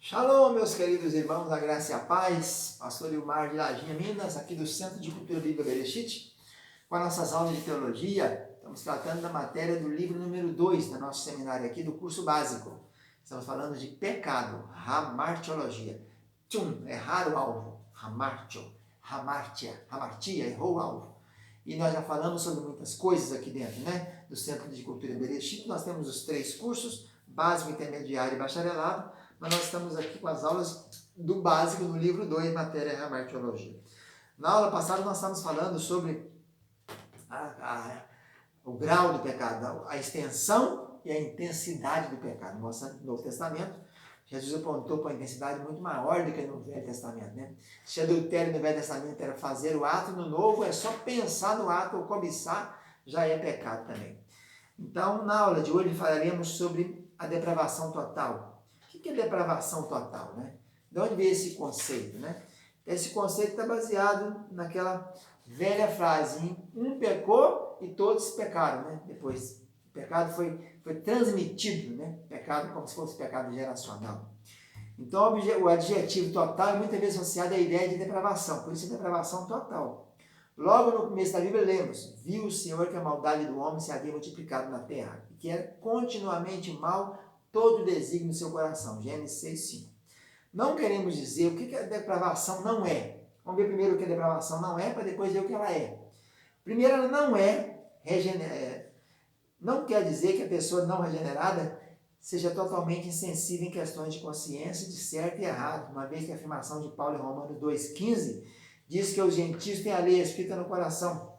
Shalom, meus queridos irmãos, a graça e a paz. Pastor Ilmar de Lajinha, Minas, aqui do Centro de Cultura Bíblica Bereshit, com as nossas aulas de teologia. Estamos tratando da matéria do livro número 2 do nosso seminário aqui do curso básico. Estamos falando de pecado, hamartiologia. Errar o alvo, hamartia, errou o alvo. E nós já falamos sobre muitas coisas aqui dentro, né? Do Centro de Cultura Bereshit. Nós temos os 3 cursos, básico, intermediário e bacharelado. Mas nós estamos aqui com as aulas do básico do livro 2, matéria hamartiologia. Na aula passada nós estávamos falando sobre o grau do pecado, a extensão e a intensidade do pecado. No Novo Testamento, Jesus apontou para uma intensidade muito maior do que no Velho Testamento, né? Se adultério no Velho Testamento era fazer o ato, no Novo é só pensar no ato ou cobiçar, já é pecado também. Então, na aula de hoje falaremos sobre a depravação total. O que é depravação total, né? De onde veio esse conceito, né? Esse conceito está baseado naquela velha frase, um pecou e todos pecaram, né? Depois, o pecado foi transmitido, né? Pecado como se fosse pecado geracional. Então, o adjetivo total é muitas vezes associado à ideia de depravação, por isso é depravação total. Logo no começo da Bíblia lemos, viu o Senhor que a maldade do homem se havia multiplicado na terra, e que era continuamente mal todo o desígnio do seu coração. Gênesis 6:5. Não queremos dizer o que a depravação não é. Vamos ver primeiro o que a depravação não é, para depois ver o que ela é. Primeiro, ela não não quer dizer que a pessoa não regenerada seja totalmente insensível em questões de consciência, de certo e errado, uma vez que a afirmação de Paulo em Romanos 2,15 diz que os gentios têm a lei escrita no coração,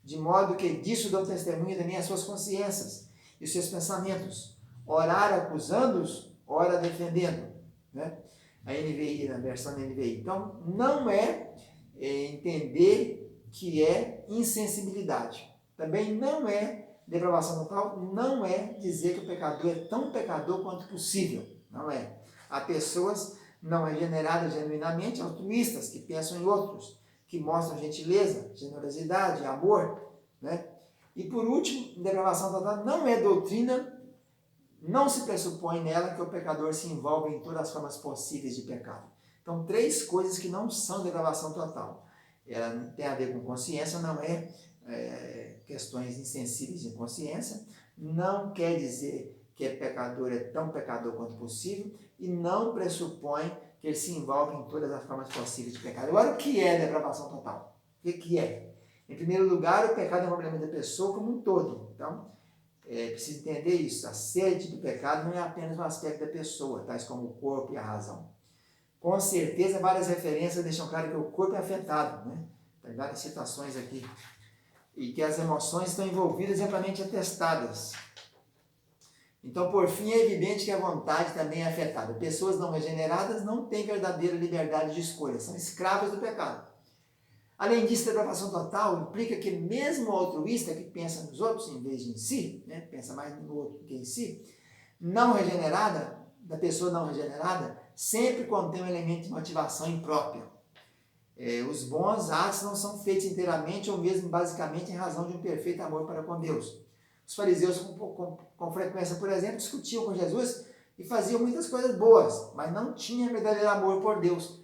de modo que disso dão testemunho também as suas consciências e os seus pensamentos, ora acusando-os, ora defendendo, né? A NVI, na versão da NVI. Então, não é entender que é insensibilidade. Também não é depravação total, não é dizer que o pecador é tão pecador quanto possível. Não é. Há pessoas não regeneradas genuinamente, altruístas, que pensam em outros, que mostram gentileza, generosidade, amor, né? E por último, depravação total não é doutrina. Não se pressupõe nela que o pecador se envolve em todas as formas possíveis de pecado. Então, 3 coisas que não são depravação total. Ela tem a ver com consciência, não é questões insensíveis de consciência, não quer dizer que é pecador, é tão pecador quanto possível, e não pressupõe que ele se envolve em todas as formas possíveis de pecado. Agora, o que é depravação total? O que é? Em primeiro lugar, o pecado é um problema da pessoa como um todo. Então, precisa entender isso. A sede do pecado não é apenas um aspecto da pessoa, tais como o corpo e a razão. Com certeza, várias referências deixam claro que o corpo é afetado, né? Tem várias citações aqui. E que as emoções estão envolvidas e amplamente atestadas. Então, por fim, é evidente que a vontade também é afetada. Pessoas não regeneradas não têm verdadeira liberdade de escolha, são escravas do pecado. Além disso, a depravação total implica que mesmo o altruísta que pensa nos outros em vez de em si, né, pensa mais no outro do que em si, da pessoa não regenerada, sempre contém um elemento de motivação imprópria. Os bons atos não são feitos inteiramente ou mesmo basicamente em razão de um perfeito amor para com Deus. Os fariseus com frequência, por exemplo, discutiam com Jesus e faziam muitas coisas boas, mas não tinham verdadeiro amor por Deus.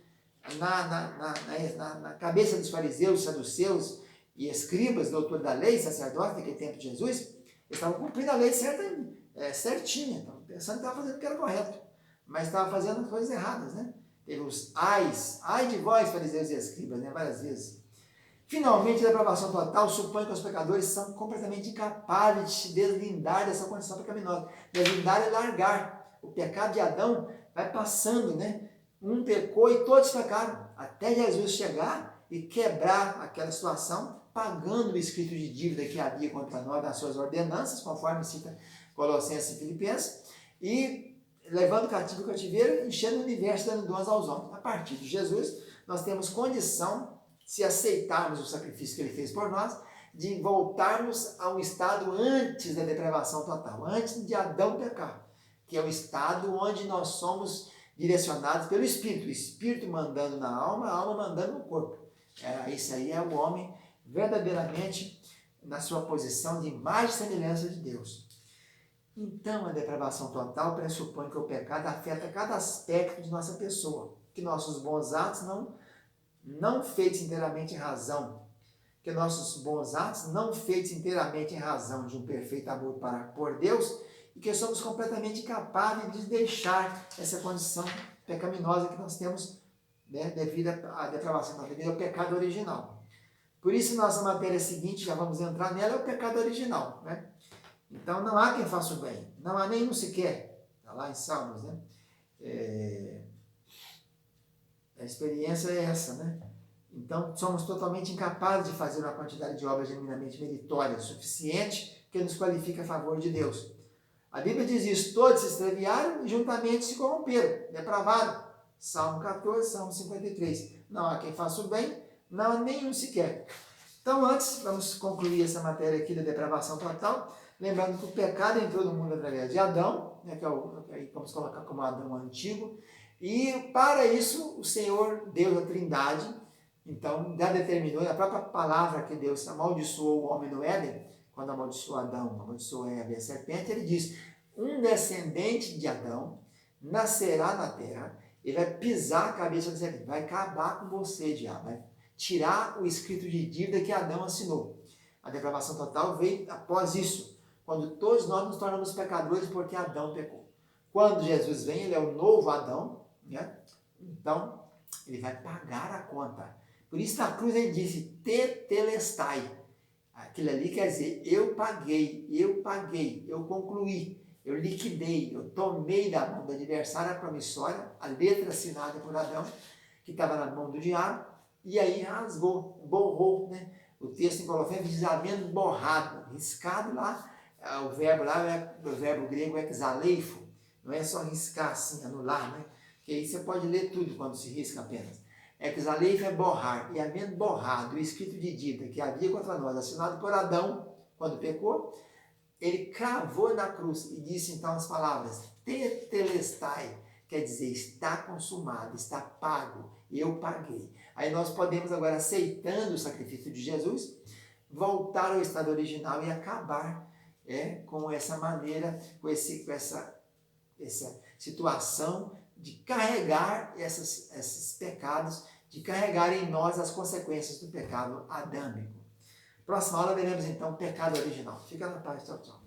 Na cabeça dos fariseus, saduceus e escribas, doutor da lei, sacerdotes daquele tempo de Jesus, eles estavam cumprindo a lei certinha, estavam pensando que estavam fazendo o que era correto, mas estavam fazendo as coisas erradas, né? Teve os ai de vós, fariseus e escribas, né? Várias vezes. Finalmente, a depravação total supõe que os pecadores são completamente incapazes de se deslindar dessa condição pecaminosa. Deslindar é largar. O pecado de Adão vai passando, né? Um pecou e todos pecaram, até Jesus chegar e quebrar aquela situação, pagando o escrito de dívida que havia contra nós nas suas ordenanças, conforme cita Colossenses e Filipenses, e levando cativo o cativeiro, enchendo o universo, dando dons aos homens. A partir de Jesus, nós temos condição, se aceitarmos o sacrifício que ele fez por nós, de voltarmos a um estado antes da depravação total, antes de Adão pecar, que é o estado onde nós somos direcionados pelo Espírito, o Espírito mandando na alma, a alma mandando no corpo. Isso aí é o homem verdadeiramente na sua posição de imagem e semelhança de Deus. Então, a depravação total pressupõe que o pecado afeta cada aspecto de nossa pessoa, que nossos bons atos não feitos inteiramente em razão, que nossos bons atos não feitos inteiramente em razão de um perfeito amor por Deus, e que somos completamente incapazes de deixar essa condição pecaminosa que nós temos, né, devido à depravação, devido ao pecado original. Por isso, nossa matéria seguinte, já vamos entrar nela, é o pecado original, né? Então, não há quem faça o bem, não há nenhum sequer. Está lá em Salmos, né? A experiência é essa, né? Então, somos totalmente incapazes de fazer uma quantidade de obras genuinamente meritórias suficiente que nos qualifique a favor de Deus. A Bíblia diz isso: todos se extraviaram e juntamente se corromperam, depravaram. Salmo 14, Salmo 53. Não há quem faça o bem, não há nenhum sequer. Então, antes, vamos concluir essa matéria aqui da depravação total, lembrando que o pecado entrou no mundo através de Adão, né, que aí vamos colocar como Adão antigo, e para isso o Senhor, Deus, a Trindade, então já determinou, a própria palavra que Deus amaldiçoou o homem no Éden, quando amaldiçoou Adão, amaldiçoou Eva e a serpente, ele diz: um descendente de Adão nascerá na terra, ele vai pisar a cabeça da serpente, vai acabar com você, diabo, vai tirar o escrito de dívida que Adão assinou. A depravação total veio após isso, quando todos nós nos tornamos pecadores porque Adão pecou. Quando Jesus vem, ele é o novo Adão, né? Então, ele vai pagar a conta. Por isso, na cruz, ele disse: tetelestai. Aquilo ali quer dizer: eu paguei, eu concluí, eu liquidei, eu tomei da mão do adversário a promissória, a letra assinada por Adão, que estava na mão do diabo, e aí rasgou, borrou, né? O texto em Colossenses diz: havendo borrado, riscado lá, o verbo lá é o verbo grego exaleifo, não é só riscar assim, anular, né? Porque aí você pode ler tudo quando se risca apenas. Exaleifo é borrar, e havendo borrado o escrito de dívida que havia contra nós, assinado por Adão, quando pecou, ele cravou na cruz e disse então as palavras: tetelestai, quer dizer, está consumado, está pago, eu paguei. Aí nós podemos agora, aceitando o sacrifício de Jesus, voltar ao estado original e acabar com essa maneira, com essa situação de carregar esses pecados, de carregar em nós as consequências do pecado adâmico. Próxima aula veremos então o pecado original. Fica na paz, tchau, tchau.